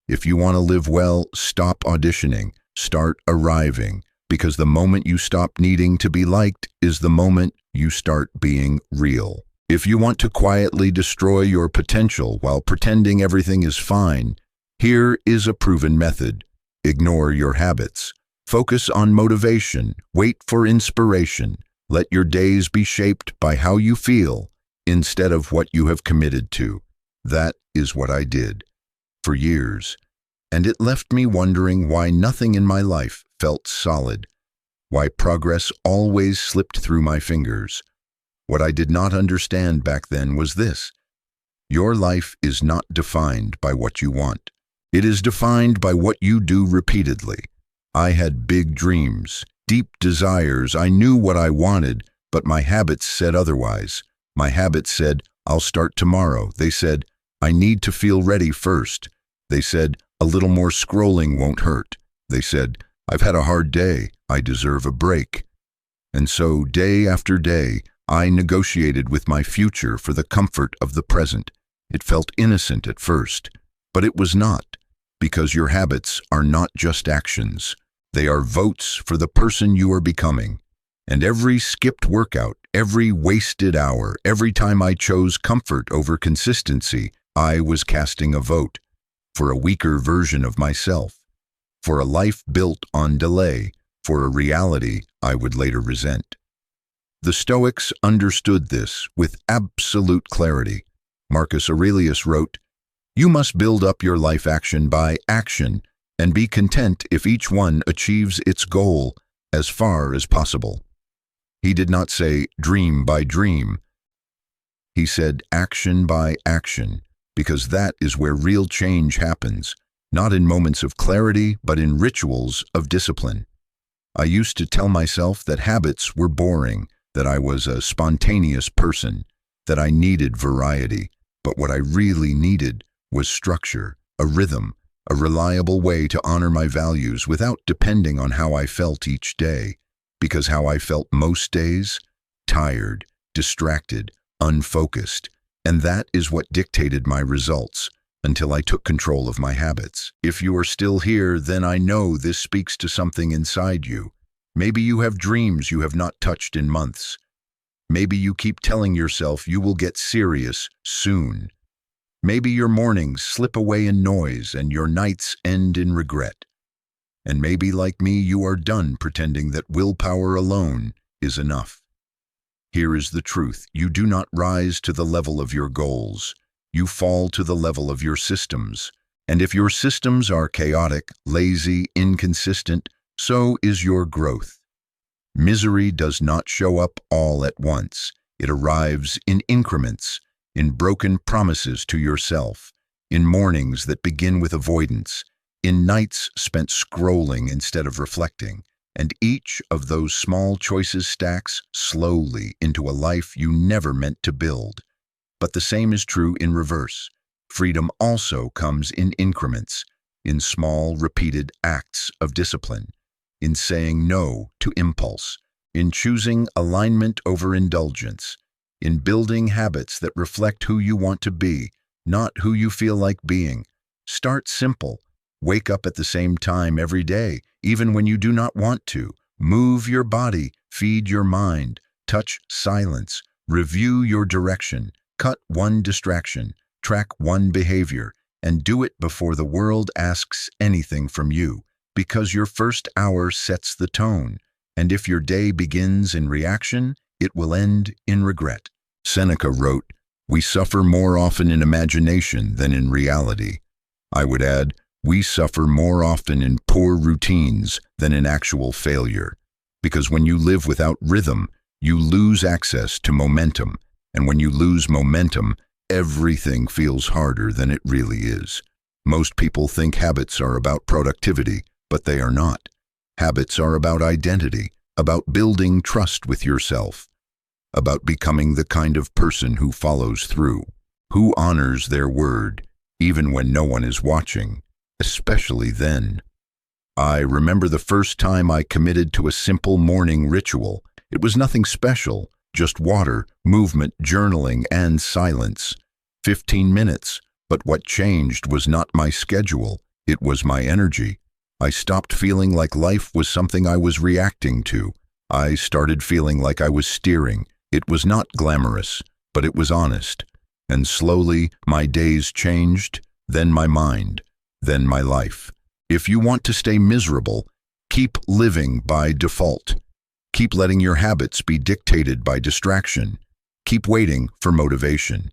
If you want to live well, stop auditioning, start arriving, because the moment you stop needing to be liked is the moment you start being real. If you want to quietly destroy your potential while pretending everything is fine, here is a proven method. Ignore your habits. Focus on motivation. Wait for inspiration. Let your days be shaped by how you feel instead of what you have committed to. That is what I did for years, and it left me wondering why nothing in my life felt solid, why progress always slipped through my fingers. What I did not understand back then was this: your life is not defined by what you want. It is defined by what you do repeatedly. I had big dreams, deep desires. I knew what I wanted, but my habits said otherwise. My habits said, I'll start tomorrow. They said, I need to feel ready first. They said, a little more scrolling won't hurt. They said, I've had a hard day. I deserve a break. And so, day after day, I negotiated with my future for the comfort of the present. It felt innocent at first, but it was not, because your habits are not just actions. They are votes for the person you are becoming. And every skipped workout, every wasted hour, every time I chose comfort over consistency, I was casting a vote for a weaker version of myself, for a life built on delay, for a reality I would later resent. The Stoics understood this with absolute clarity. Marcus Aurelius wrote, "You must build up your life action by action, and be content if each one achieves its goal as far as possible." He did not say dream by dream. He said action by action, because that is where real change happens, not in moments of clarity, but in rituals of discipline. I used to tell myself that habits were boring, that I was a spontaneous person, that I needed variety, but what I really needed was structure, a rhythm, a reliable way to honor my values without depending on how I felt each day, because how I felt most days? Tired, distracted, unfocused, and that is what dictated my results until I took control of my habits. If you are still here, then I know this speaks to something inside you. Maybe you have dreams you have not touched in months. Maybe you keep telling yourself you will get serious soon. Maybe your mornings slip away in noise and your nights end in regret. And maybe, like me, you are done pretending that willpower alone is enough. Here is the truth: you do not rise to the level of your goals. You fall to the level of your systems. And if your systems are chaotic, lazy, inconsistent, so is your growth. Misery does not show up all at once. It arrives in increments, in broken promises to yourself, in mornings that begin with avoidance, in nights spent scrolling instead of reflecting, and each of those small choices stacks slowly into a life you never meant to build. But the same is true in reverse. Freedom also comes in increments, in small, repeated acts of discipline, in saying no to impulse, in choosing alignment over indulgence, in building habits that reflect who you want to be, not who you feel like being. Start simple. Wake up at the same time every day, even when you do not want to. Move your body, feed your mind, touch silence, review your direction, cut one distraction, track one behavior, and do it before the world asks anything from you, because your first hour sets the tone, and if your day begins in reaction, it will end in regret. Seneca wrote, "We suffer more often in imagination than in reality." I would add, we suffer more often in poor routines than in actual failure, because when you live without rhythm, you lose access to momentum, and when you lose momentum, everything feels harder than it really is. Most people think habits are about productivity, but they are not. Habits are about identity, about building trust with yourself, about becoming the kind of person who follows through, who honors their word, even when no one is watching, especially then. I remember the first time I committed to a simple morning ritual. It was nothing special, just water, movement, journaling, and silence. 15 minutes, but what changed was not my schedule, it was my energy. I stopped feeling like life was something I was reacting to. I started feeling like I was steering. It was not glamorous, but it was honest. And slowly, my days changed, then my mind, then my life. If you want to stay miserable, keep living by default. Keep letting your habits be dictated by distraction. Keep waiting for motivation.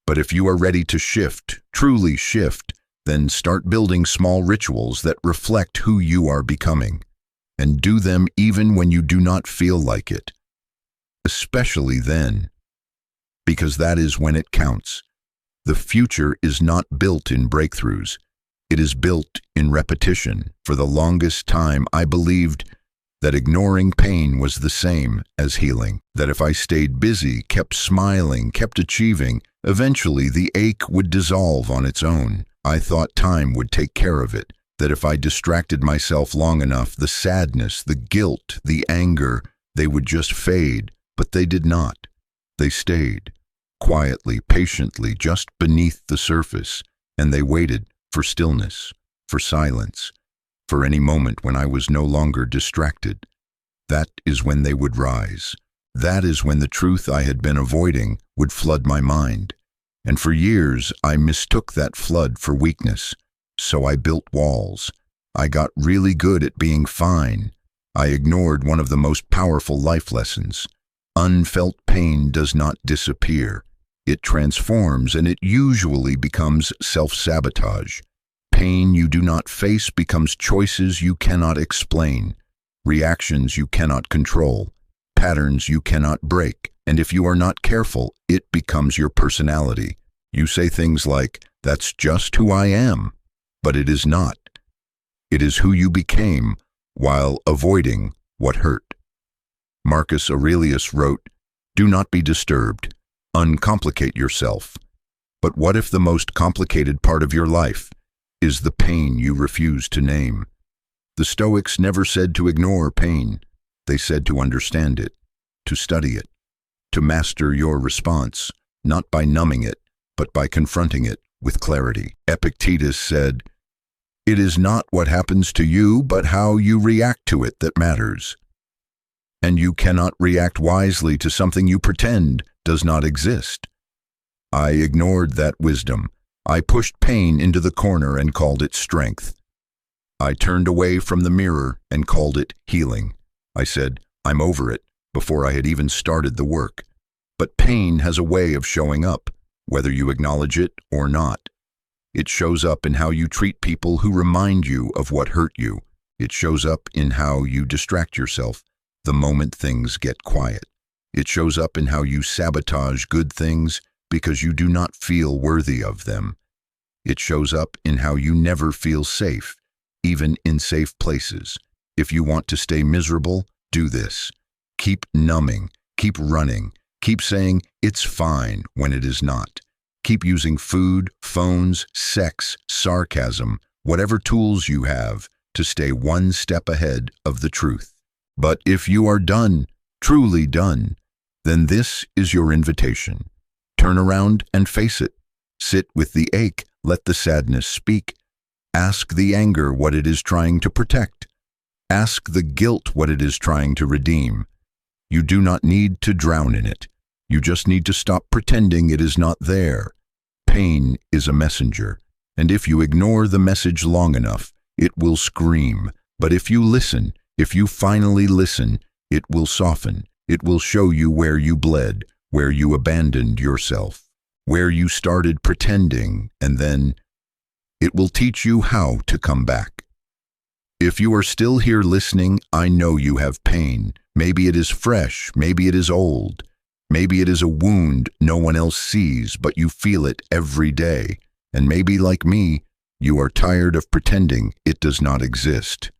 But if you are ready to shift, truly shift, then start building small rituals that reflect who you are becoming. And do them even when you do not feel like it. Especially then. Because that is when it counts. The future is not built in breakthroughs. It is built in repetition. For the longest time, I believed that ignoring pain was the same as healing. That if I stayed busy, kept smiling, kept achieving, eventually the ache would dissolve on its own. I thought time would take care of it. That if I distracted myself long enough, the sadness, the guilt, the anger, they would just fade. But they did not. They stayed, quietly, patiently, just beneath the surface, and they waited for stillness, for silence, for any moment when I was no longer distracted. That is when they would rise. That is when the truth I had been avoiding would flood my mind. And for years, I mistook that flood for weakness. So I built walls. I got really good at being fine. I ignored one of the most powerful life lessons. Unfelt pain does not disappear. It transforms, and it usually becomes self-sabotage. Pain you do not face becomes choices you cannot explain, reactions you cannot control, patterns you cannot break, and if you are not careful, it becomes your personality. You say things like, "That's just who I am," but it is not. It is who you became while avoiding what hurt. Marcus Aurelius wrote, "Do not be disturbed. Uncomplicate yourself." But what if the most complicated part of your life is the pain you refuse to name? The Stoics never said to ignore pain. They said to understand it, to study it, to master your response, not by numbing it, but by confronting it with clarity. Epictetus said, "It is not what happens to you, but how you react to it that matters." And you cannot react wisely to something you pretend does not exist. I ignored that wisdom. I pushed pain into the corner and called it strength. I turned away from the mirror and called it healing. I said, "I'm over it," before I had even started the work. But pain has a way of showing up, whether you acknowledge it or not. It shows up in how you treat people who remind you of what hurt you. It shows up in how you distract yourself the moment things get quiet. It shows up in how you sabotage good things because you do not feel worthy of them. It shows up in how you never feel safe, even in safe places. If you want to stay miserable, do this. Keep numbing, keep running, keep saying it's fine when it is not. Keep using food, phones, sex, sarcasm, whatever tools you have to stay one step ahead of the truth. But if you are done, truly done, then this is your invitation. Turn around and face it. Sit with the ache, let the sadness speak. Ask the anger what it is trying to protect. Ask the guilt what it is trying to redeem. You do not need to drown in it. You just need to stop pretending it is not there. Pain is a messenger, and if you ignore the message long enough, it will scream. But if you listen, if you finally listen, it will soften. It will show you where you bled, where you abandoned yourself, where you started pretending, and then it will teach you how to come back. If you are still here listening, I know you have pain. Maybe it is fresh, maybe it is old. Maybe it is a wound no one else sees, but you feel it every day. And maybe, like me, you are tired of pretending it does not exist.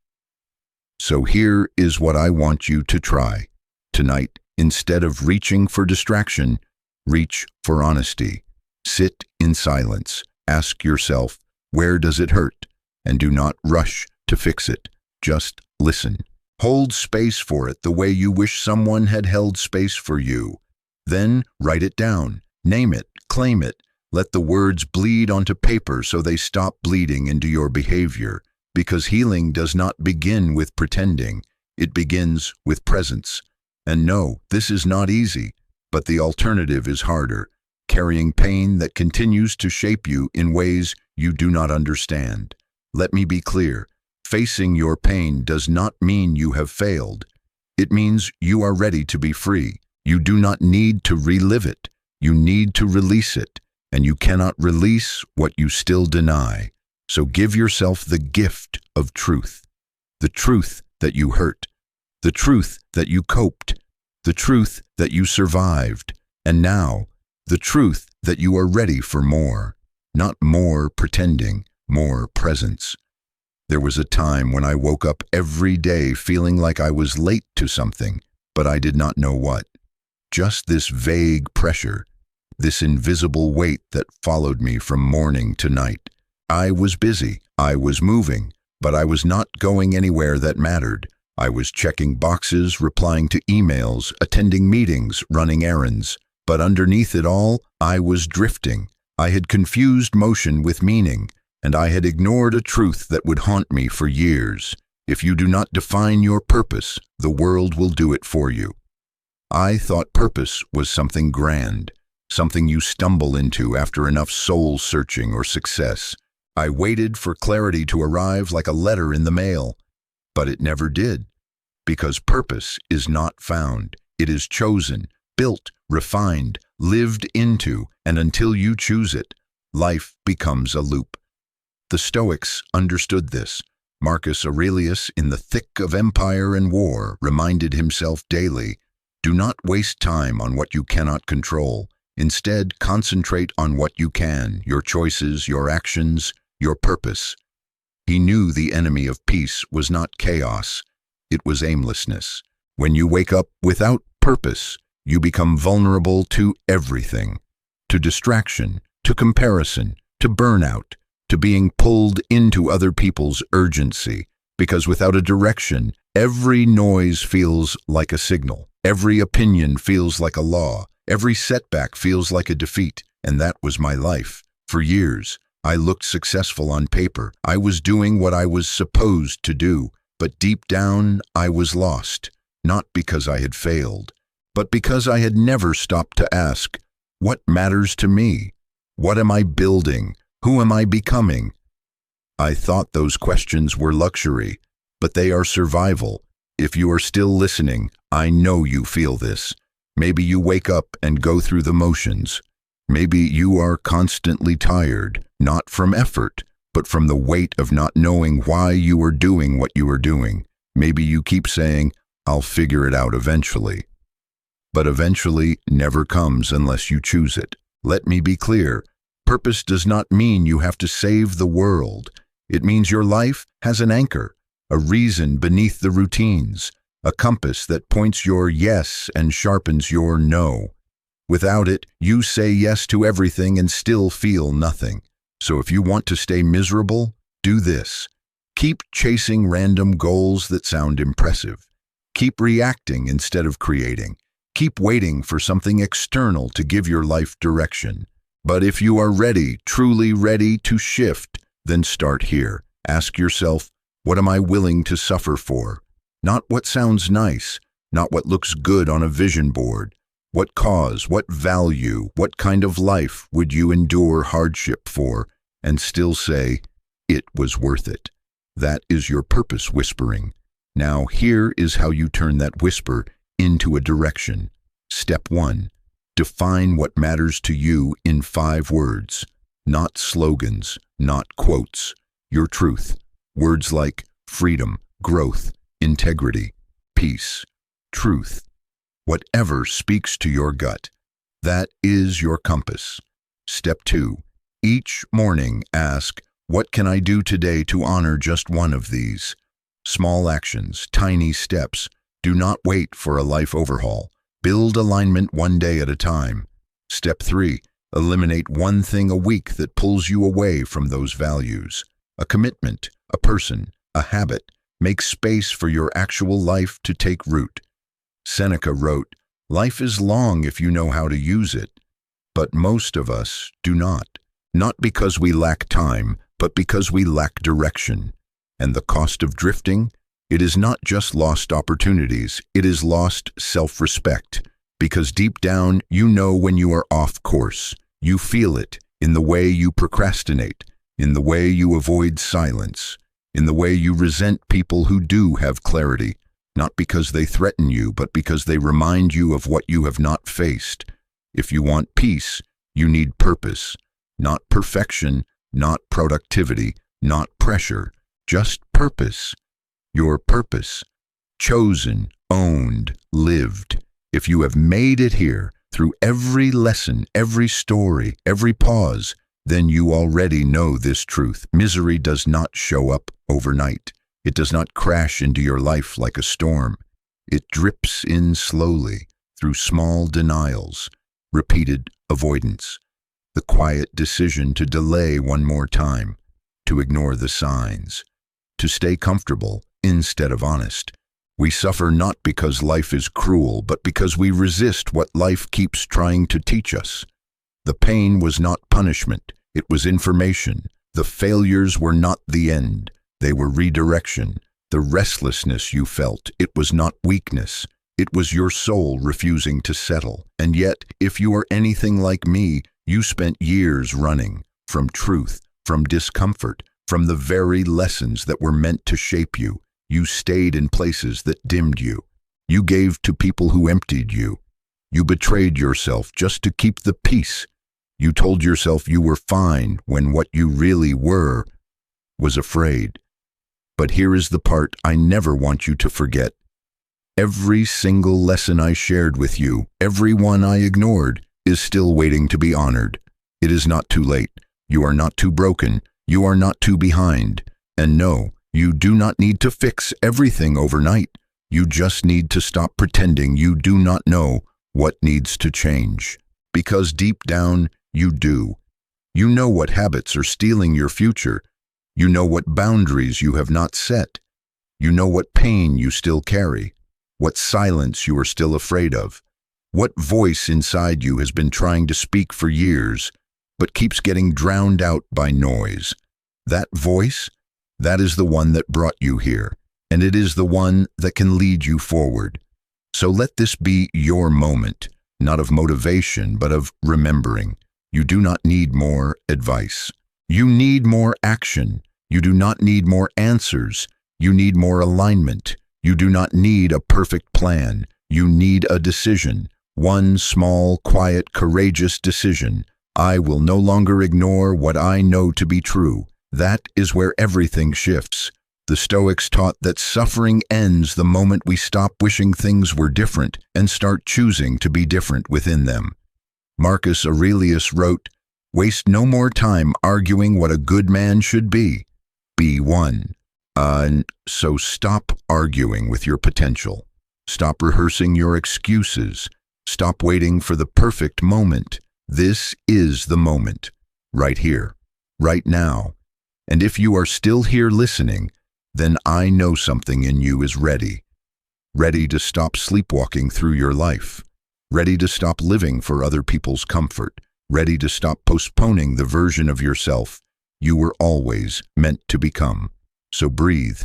So here is what I want you to try. Tonight, instead of reaching for distraction, reach for honesty. Sit in silence. Ask yourself, where does it hurt? And do not rush to fix it. Just listen. Hold space for it the way you wish someone had held space for you. Then write it down. Name it. Claim it. Let the words bleed onto paper so they stop bleeding into your behavior. Because healing does not begin with pretending. It begins with presence. And no, this is not easy, but the alternative is harder. Carrying pain that continues to shape you in ways you do not understand. Let me be clear. Facing your pain does not mean you have failed. It means you are ready to be free. You do not need to relive it. You need to release it. And you cannot release what you still deny. So give yourself the gift of truth. The truth that you hurt. The truth that you coped. The truth that you survived. And now, the truth that you are ready for more. Not more pretending, more presence. There was a time when I woke up every day feeling like I was late to something, but I did not know what. Just this vague pressure, this invisible weight that followed me from morning to night. I was busy, I was moving, but I was not going anywhere that mattered. I was checking boxes, replying to emails, attending meetings, running errands. But underneath it all, I was drifting. I had confused motion with meaning, and I had ignored a truth that would haunt me for years. If you do not define your purpose, the world will do it for you. I thought purpose was something grand, something you stumble into after enough soul-searching or success. I waited for clarity to arrive like a letter in the mail, but it never did. Because purpose is not found. It is chosen, built, refined, lived into, and until you choose it, life becomes a loop. The Stoics understood this. Marcus Aurelius, in the thick of empire and war, reminded himself daily, do not waste time on what you cannot control. Instead, concentrate on what you can, your choices, your actions, your purpose. He knew the enemy of peace was not chaos, it was aimlessness. When you wake up without purpose, you become vulnerable to everything. To distraction, to comparison, to burnout, to being pulled into other people's urgency. Because without a direction, every noise feels like a signal. Every opinion feels like a law. Every setback feels like a defeat. And that was my life. For years, I looked successful on paper. I was doing what I was supposed to do. But deep down, I was lost. Not because I had failed, but because I had never stopped to ask, what matters to me? What am I building? Who am I becoming? I thought those questions were luxury, but they are survival. If you are still listening, I know you feel this. Maybe you wake up and go through the motions. Maybe you are constantly tired, not from effort, but from the weight of not knowing why you are doing what you are doing. Maybe you keep saying, I'll figure it out eventually. But eventually never comes unless you choose it. Let me be clear. Purpose does not mean you have to save the world. It means your life has an anchor, a reason beneath the routines, a compass that points your yes and sharpens your no. Without it, you say yes to everything and still feel nothing. So if you want to stay miserable, do this. Keep chasing random goals that sound impressive. Keep reacting instead of creating. Keep waiting for something external to give your life direction. But if you are ready, truly ready to shift, then start here. Ask yourself, what am I willing to suffer for? Not what sounds nice, not what looks good on a vision board. What cause, what value, what kind of life would you endure hardship for and still say, it was worth it? That is your purpose whispering. Now here is how you turn that whisper into a direction. Step 1. Define what matters to you in 5 words. Not slogans, not quotes. Your truth. Words like freedom, growth, integrity, peace, truth. Whatever speaks to your gut. That is your compass. Step 2. Each morning ask, what can I do today to honor just one of these? Small actions, tiny steps. Do not wait for a life overhaul. Build alignment one day at a time. Step 3. Eliminate one thing a week that pulls you away from those values. A commitment, a person, a habit. Make space for your actual life to take root. Seneca wrote, "Life is long if you know how to use it." But most of us do not. Not because we lack time, but because we lack direction. And the cost of drifting? It is not just lost opportunities, it is lost self-respect. Because deep down, you know when you are off course. You feel it in the way you procrastinate, in the way you avoid silence, in the way you resent people who do have clarity, not because they threaten you, but because they remind you of what you have not faced. If you want peace, you need purpose, not perfection, not productivity, not pressure, just purpose. Your purpose, chosen, owned, lived. If you have made it here, through every lesson, every story, every pause, then you already know this truth. Misery does not show up overnight. It does not crash into your life like a storm. It drips in slowly, through small denials, repeated avoidance, the quiet decision to delay one more time, to ignore the signs, to stay comfortable instead of honest. We suffer not because life is cruel, but because we resist what life keeps trying to teach us. The pain was not punishment, it was information. The failures were not the end, they were redirection. The restlessness you felt, it was not weakness, it was your soul refusing to settle. And yet, if you are anything like me, you spent years running from truth, from discomfort, from the very lessons that were meant to shape you. You stayed in places that dimmed you. You gave to people who emptied you. You betrayed yourself just to keep the peace. You told yourself you were fine when what you really were was afraid. But here is the part I never want you to forget. Every single lesson I shared with you, every one I ignored, is still waiting to be honored. It is not too late. You are not too broken. You are not too behind. And no, you do not need to fix everything overnight. You just need to stop pretending you do not know what needs to change. Because deep down, you do. You know what habits are stealing your future. You know what boundaries you have not set. You know what pain you still carry, what silence you are still afraid of, what voice inside you has been trying to speak for years, but keeps getting drowned out by noise. That voice, that is the one that brought you here, and it is the one that can lead you forward. So let this be your moment, not of motivation, but of remembering. You do not need more advice. You need more action. You do not need more answers. You need more alignment. You do not need a perfect plan. You need a decision. One small, quiet, courageous decision. I will no longer ignore what I know to be true. That is where everything shifts. The Stoics taught that suffering ends the moment we stop wishing things were different and start choosing to be different within them. Marcus Aurelius wrote, "Waste no more time arguing what a good man should be. Be one." So stop arguing with your potential. Stop rehearsing your excuses. Stop waiting for the perfect moment. This is the moment. Right here. Right now. And if you are still here listening, then I know something in you is ready. Ready to stop sleepwalking through your life. Ready to stop living for other people's comfort. Ready to stop postponing the version of yourself you were always meant to become. So breathe,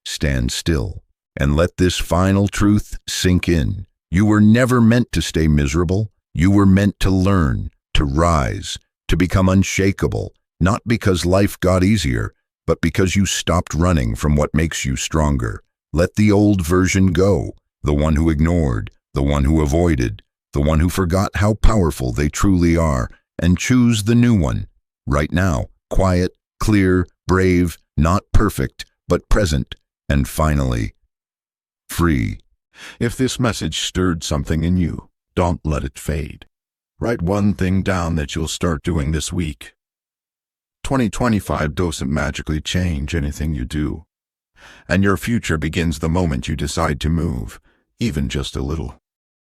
stand still, and let this final truth sink in. You were never meant to stay miserable. You were meant to learn, to rise, to become unshakable, not because life got easier, but because you stopped running from what makes you stronger. Let the old version go, the one who ignored, the one who avoided, the one who forgot how powerful they truly are, and choose the new one, right now, quiet, clear, brave, not perfect, but present, and finally, free. If this message stirred something in you, don't let it fade. Write one thing down that you'll start doing this week. 2025 doesn't magically change anything you do. and your future begins the moment you decide to move, even just a little.